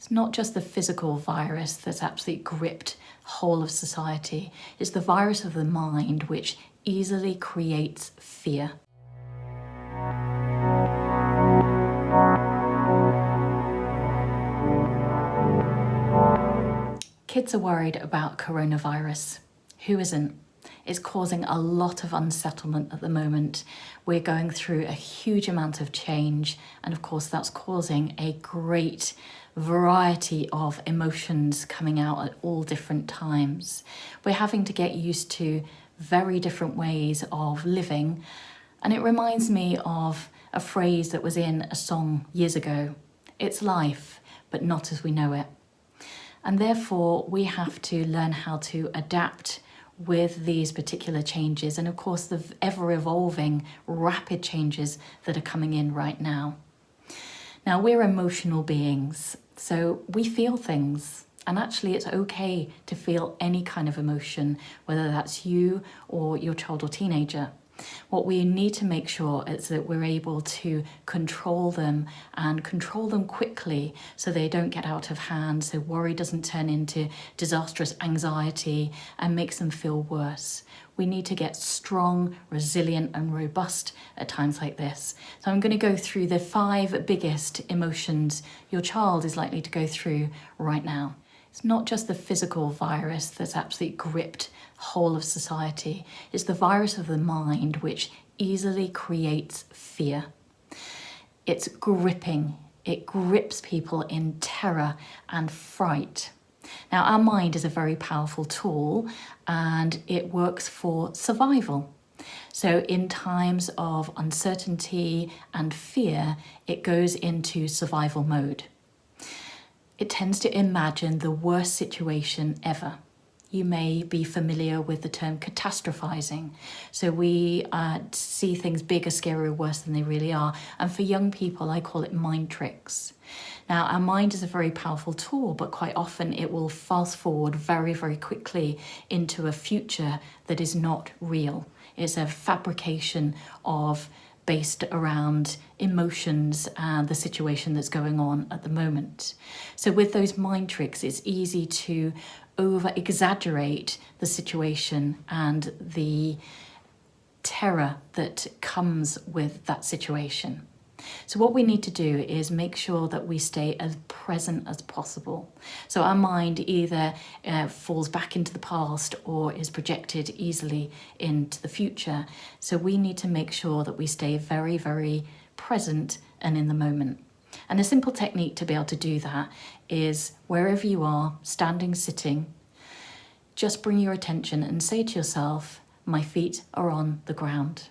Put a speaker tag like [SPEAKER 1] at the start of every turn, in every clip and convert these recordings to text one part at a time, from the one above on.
[SPEAKER 1] It's not just the physical virus that's absolutely gripped the whole of society. It's the virus of the mind which easily creates fear. Kids are worried about coronavirus. Who isn't? It's causing a lot of unsettlement at the moment. We're going through a huge amount of change, and of course that's causing a great variety of emotions coming out at all different times. We're having to get used to very different ways of living, and it reminds me of a phrase that was in a song years ago. It's life, but not as we know it. And therefore we have to learn how to adapt with these particular changes, and of course the ever-evolving rapid changes that are coming in right now. Now, we're emotional beings, so we feel things, and actually it's okay to feel any kind of emotion, whether that's you or your child or teenager. What we need to make sure is that we're able to control them, and control them quickly so they don't get out of hand, so worry doesn't turn into disastrous anxiety and makes them feel worse. We need to get strong, resilient and robust at times like this. So I'm going to go through the 5 biggest emotions your child is likely to go through right now. It's not just the physical virus that's absolutely gripped the whole of society. It's the virus of the mind which easily creates fear. It's gripping. It grips people in terror and fright. Now, our mind is a very powerful tool, and it works for survival. So in times of uncertainty and fear, it goes into survival mode. It tends to imagine the worst situation ever. You may be familiar with the term catastrophizing. So we see things bigger, scarier, worse than they really are. And for young people, I call it mind tricks. Now, our mind is a very powerful tool, but quite often it will fast forward very, very quickly into a future that is not real. It's a fabrication based around emotions and the situation that's going on at the moment. So with those mind tricks, it's easy to over-exaggerate the situation and the terror that comes with that situation. So what we need to do is make sure that we stay as present as possible. So our mind either falls back into the past or is projected easily into the future. So we need to make sure that we stay very, very present and in the moment. And a simple technique to be able to do that is wherever you are, standing, sitting, just bring your attention and say to yourself, my feet are on the ground.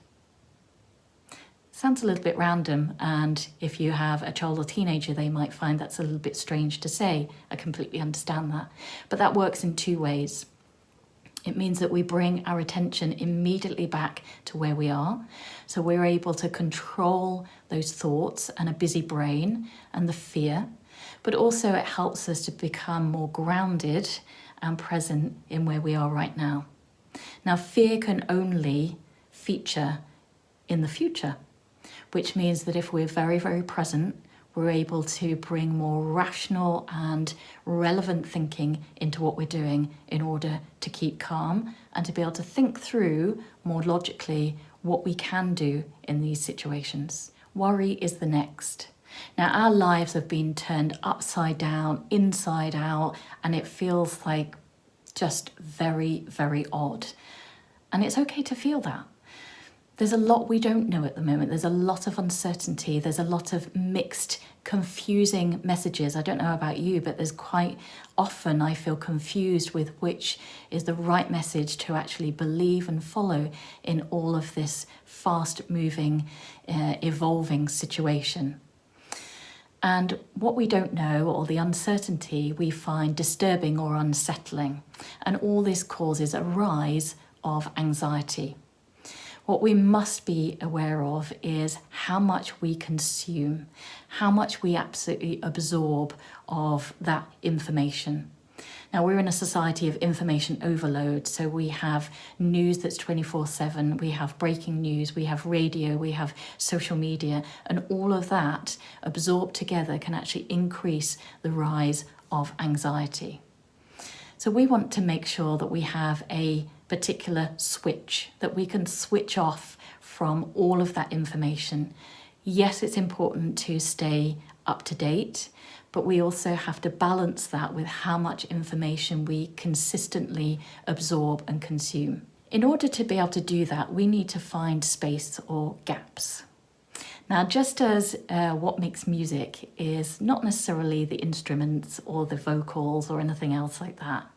[SPEAKER 1] Sounds a little bit random, and if you have a child or teenager, they might find that's a little bit strange to say. I completely understand that. But that works in 2 ways. It means that we bring our attention immediately back to where we are. So we're able to control those thoughts and a busy brain and the fear. But also it helps us to become more grounded and present in where we are right now. Now, fear can only feature in the future, which means that if we're very, very present, we're able to bring more rational and relevant thinking into what we're doing in order to keep calm and to be able to think through more logically what we can do in these situations. Worry is the next. Now, our lives have been turned upside down, inside out, and it feels like just very, very odd. And it's okay to feel that. There's a lot we don't know at the moment. There's a lot of uncertainty. There's a lot of mixed, confusing messages. I don't know about you, but there's quite often I feel confused with which is the right message to actually believe and follow in all of this fast-moving, evolving situation. And what we don't know, or the uncertainty, we find disturbing or unsettling. And all this causes a rise of anxiety. What we must be aware of is how much we consume, how much we absolutely absorb of that information. Now, we're in a society of information overload, so we have news that's 24/7, we have breaking news, we have radio, we have social media, and all of that absorbed together can actually increase the rise of anxiety. So we want to make sure that we have a particular switch, that we can switch off from all of that information. Yes, it's important to stay up to date, but we also have to balance that with how much information we consistently absorb and consume. In order to be able to do that, we need to find space or gaps. Now, just as what makes music is not necessarily the instruments or the vocals or anything else like that,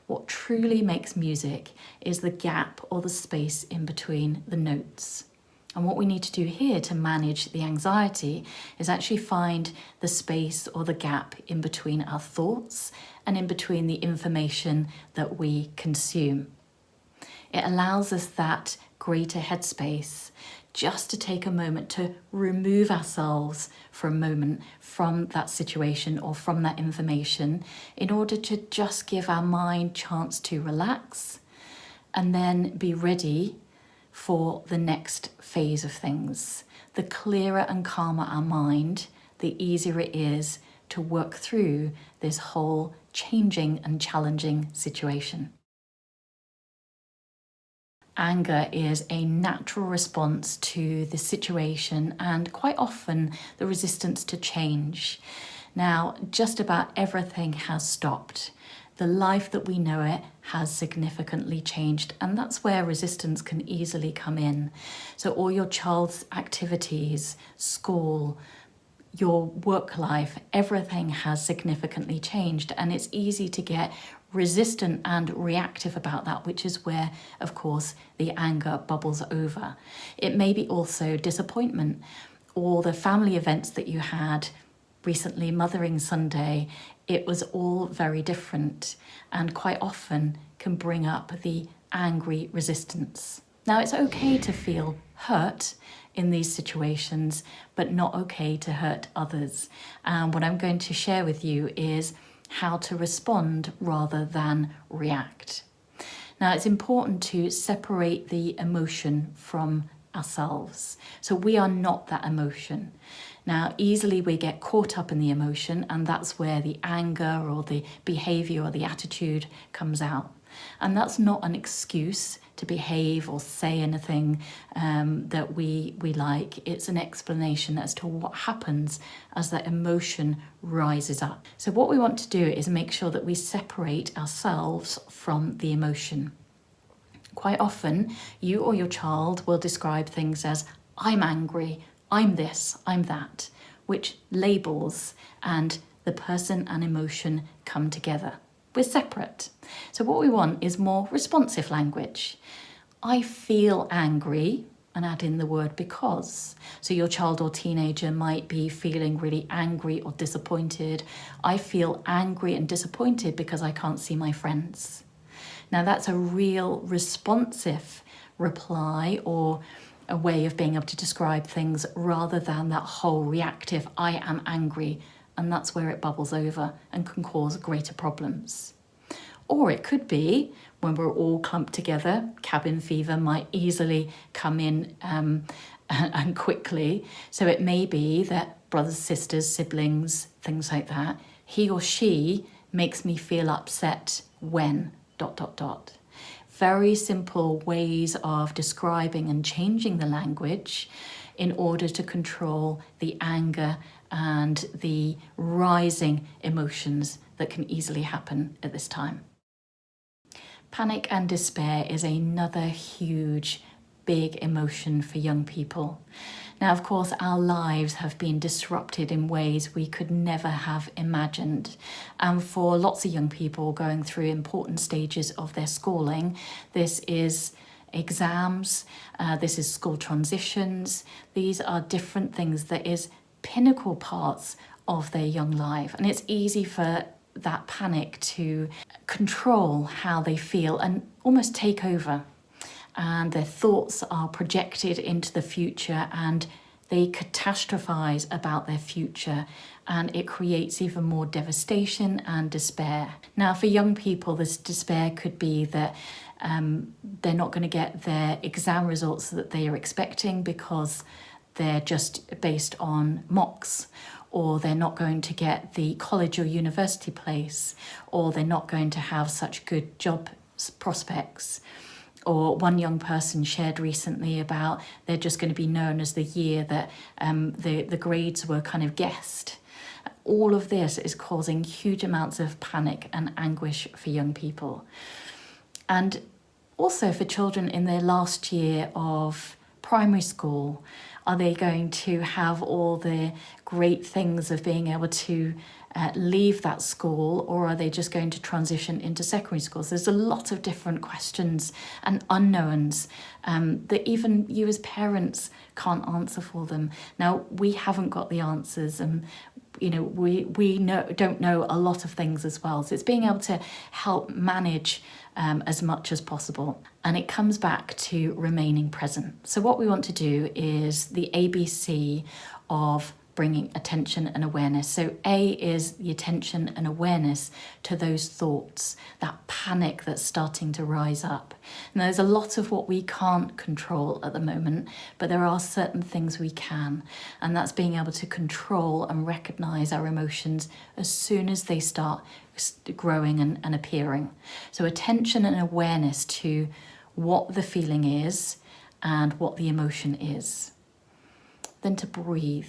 [SPEAKER 1] what truly makes music is the gap or the space in between the notes. And what we need to do here to manage the anxiety is actually find the space or the gap in between our thoughts and in between the information that we consume. It allows us that greater headspace just to take a moment to remove ourselves for a moment from that situation or from that information in order to just give our mind chance to relax and then be ready for the next phase of things. The clearer and calmer our mind, the easier it is to work through this whole changing and challenging situation. Anger is a natural response to the situation and quite often the resistance to change. Now, just about everything has stopped. The life that we know it has significantly changed, and that's where resistance can easily come in. So all your child's activities, school, your work life, everything has significantly changed, and it's easy to get resistant and reactive about that, which is where, of course, the anger bubbles over. It may be also disappointment or the family events that you had recently, Mothering Sunday. It was all very different and quite often can bring up the angry resistance. Now, it's okay to feel hurt in these situations, but not okay to hurt others. And what I'm going to share with you is how to respond rather than react. Now, it's important to separate the emotion from ourselves. So we are not that emotion. Now, easily we get caught up in the emotion, and that's where the anger or the behavior or the attitude comes out. And that's not an excuse to behave or say anything that we like. It's an explanation as to what happens as that emotion rises up. So what we want to do is make sure that we separate ourselves from the emotion. Quite often, you or your child will describe things as, I'm angry, I'm this, I'm that, which labels and the person and emotion come together. We're separate. So what we want is more responsive language. I feel angry, and add in the word because. So your child or teenager might be feeling really angry or disappointed. I feel angry and disappointed because I can't see my friends. Now that's a real responsive reply or a way of being able to describe things rather than that whole reactive, I am angry, and that's where it bubbles over and can cause greater problems. Or it could be when we're all clumped together, cabin fever might easily come in and quickly. So it may be that brothers, sisters, siblings, things like that, he or she makes me feel upset when ... Very simple ways of describing and changing the language in order to control the anger and the rising emotions that can easily happen at this time. Panic and despair is another huge, big emotion for young people. Now, of course, our lives have been disrupted in ways we could never have imagined. And for lots of young people going through important stages of their schooling, this is exams, this is school transitions. These are different things that is pinnacle parts of their young life. And it's easy for that panic to control how they feel and almost take over. And their thoughts are projected into the future and they catastrophize about their future and it creates even more devastation and despair. Now, for young people, this despair could be that they're not going to get their exam results that they are expecting because they're just based on mocks, or they're not going to get the college or university place, or they're not going to have such good job prospects. Or one young person shared recently about they're just going to be known as the year that the grades were kind of guessed. All of this is causing huge amounts of panic and anguish for young people. And also for children in their last year of primary school, are they going to have all the great things of being able to leave that school, or are they just going to transition into secondary schools? There's a lot of different questions and unknowns that even you as parents can't answer for them. Now, we haven't got the answers, and we don't know a lot of things as well. So it's being able to help manage as much as possible. And it comes back to remaining present. So what we want to do is the ABC of bringing attention and awareness. So A is the attention and awareness to those thoughts, that panic that's starting to rise up. And there's a lot of what we can't control at the moment, but there are certain things we can. And that's being able to control and recognize our emotions as soon as they start growing and appearing. So attention and awareness to what the feeling is and what the emotion is. Then to breathe.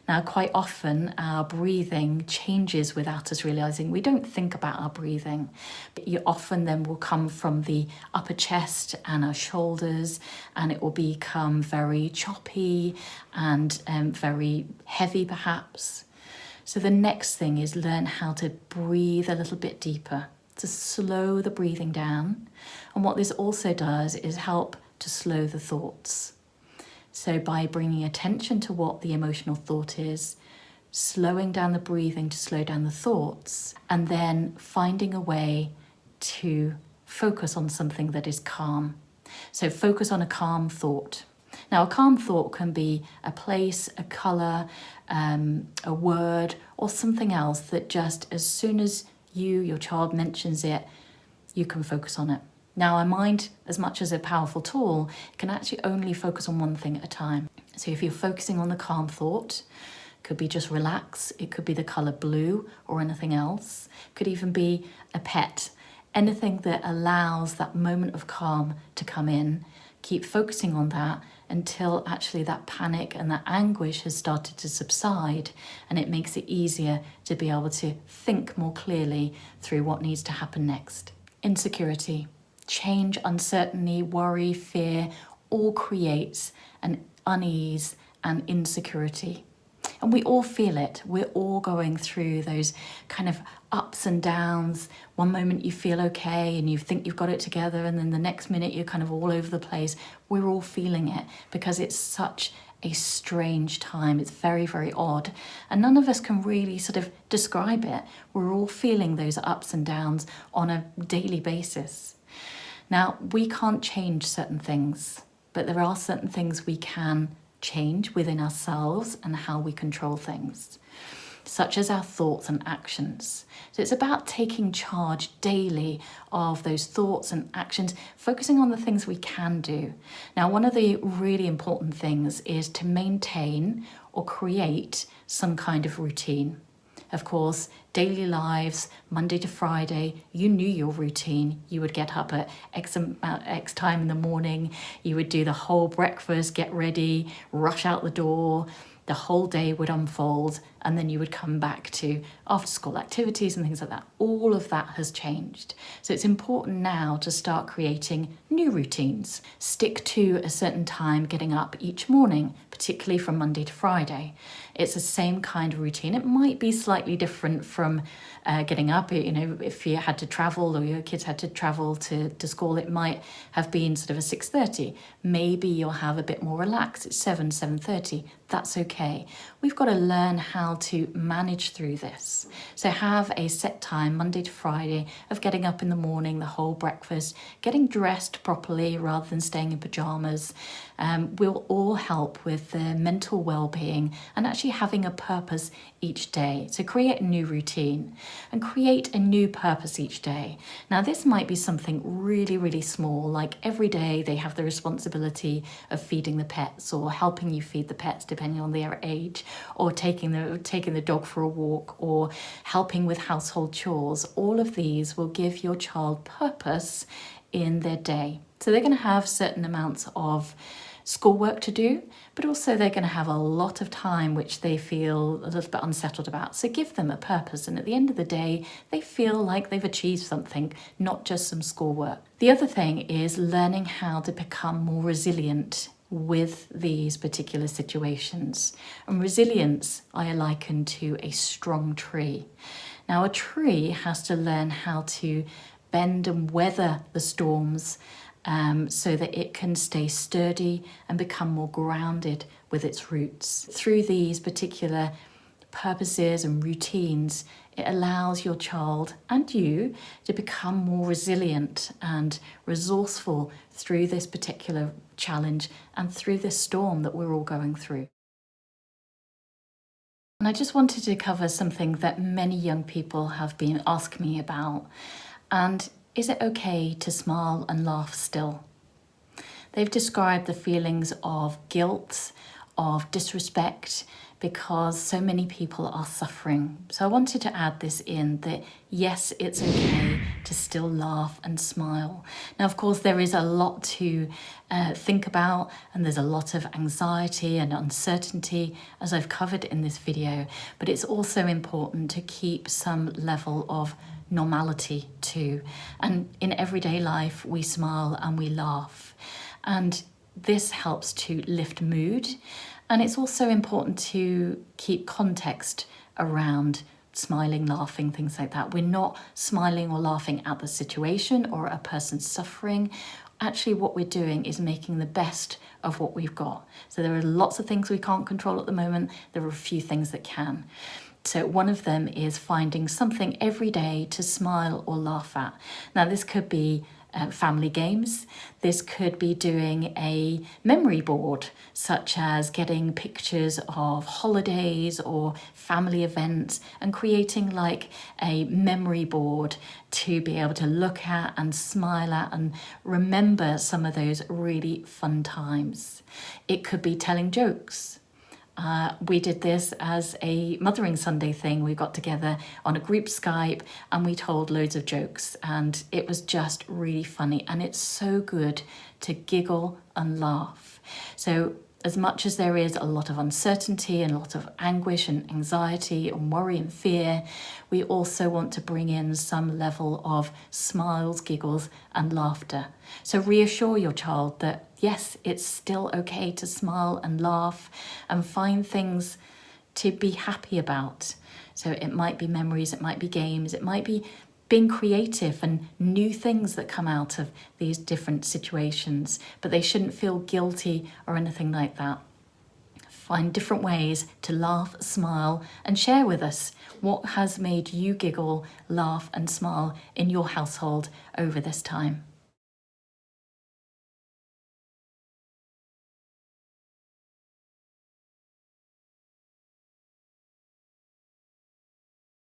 [SPEAKER 1] Now, quite often our breathing changes without us realizing. We don't think about our breathing, but you often then will come from the upper chest and our shoulders, and it will become very choppy and very heavy perhaps. So the next thing is learn how to breathe a little bit deeper, to slow the breathing down. And what this also does is help to slow the thoughts. So by bringing attention to what the emotional thought is, slowing down the breathing to slow down the thoughts, and then finding a way to focus on something that is calm. So focus on a calm thought. Now, a calm thought can be a place, a colour, a word, or something else that just as soon as your child mentions it, you can focus on it. Now, our mind, as much as a powerful tool, can actually only focus on one thing at a time. So if you're focusing on the calm thought, it could be just relax, it could be the colour blue or anything else. It could even be a pet. Anything that allows that moment of calm to come in. Keep focusing on that until actually that panic and that anguish has started to subside, and it makes it easier to be able to think more clearly through what needs to happen next. Insecurity. Change, uncertainty, worry, fear, all creates an unease and insecurity. And we all feel it. We're all going through those kind of ups and downs. One moment you feel okay and you think you've got it together, and then the next minute you're kind of all over the place. We're all feeling it because it's such a strange time. It's very, very odd. And none of us can really sort of describe it. We're all feeling those ups and downs on a daily basis. Now, we can't change certain things, but there are certain things we can change within ourselves and how we control things, such as our thoughts and actions. So it's about taking charge daily of those thoughts and actions, focusing on the things we can do. Now, one of the really important things is to maintain or create some kind of routine. Of course, daily lives, Monday to Friday, you knew your routine. You would get up at X time in the morning, you would do the whole breakfast, get ready, rush out the door, the whole day would unfold, and then you would come back to after school activities and things like that. All of that has changed. So it's important now to start creating new routines. Stick to a certain time getting up each morning, particularly from Monday to Friday. It's the same kind of routine. It might be slightly different from getting up. If you had to travel or your kids had to travel to school, it might have been sort of a 6:30. Maybe you'll have a bit more relaxed. It's 7:30. That's okay. We've got to learn how to manage through this. So have a set time, Monday to Friday, of getting up in the morning, the whole breakfast, getting dressed properly rather than staying in pajamas. Will all help with the mental well-being and actually having a purpose each day. So create a new routine and create a new purpose each day. Now, this might be something really, really small, like every day they have the responsibility of feeding the pets or helping you feed the pets depending on their age, or taking the dog for a walk, or helping with household chores. All of these will give your child purpose in their day. So they're going to have certain amounts of schoolwork to do, but also they're going to have a lot of time which they feel a little bit unsettled about. So give them a purpose, and at the end of the day, they feel like they've achieved something, not just some schoolwork. The other thing is learning how to become more resilient with these particular situations. And resilience I liken to a strong tree. Now, a tree has to learn how to bend and weather the storms so that it can stay sturdy and become more grounded with its roots. Through these particular purposes and routines, it allows your child and you to become more resilient and resourceful through this particular challenge and through this storm that we're all going through. And I just wanted to cover something that many young people have been asking me about. And is it okay to smile and laugh still? They've described the feelings of guilt, of disrespect, because so many people are suffering. So I wanted to add this in, that yes, it's okay to still laugh and smile. Now, of course, there is a lot to think about, and there's a lot of anxiety and uncertainty, as I've covered in this video, but it's also important to keep some level of normality too. And in everyday life, we smile and we laugh. And this helps to lift mood. And it's also important to keep context around smiling, laughing, things like that. We're not smiling or laughing at the situation or at a person suffering. Actually, what we're doing is making the best of what we've got. So there are lots of things we can't control at the moment. There are a few things that can. So one of them is finding something every day to smile or laugh at. Now, this could be family games. This could be doing a memory board, such as getting pictures of holidays or family events and creating like a memory board to be able to look at and smile at and remember some of those really fun times. It could be telling jokes. We did this as a Mothering Sunday thing. We got together on a group Skype and we told loads of jokes, and it was just really funny, and it's so good to giggle and laugh. So as much as there is a lot of uncertainty and a lot of anguish and anxiety and worry and fear, we also want to bring in some level of smiles, giggles and laughter. So reassure your child that yes, it's still okay to smile and laugh and find things to be happy about. So it might be memories, it might be games, it might be being creative and new things that come out of these different situations, but they shouldn't feel guilty or anything like that. Find different ways to laugh, smile, and share with us what has made you giggle, laugh, and smile in your household over this time.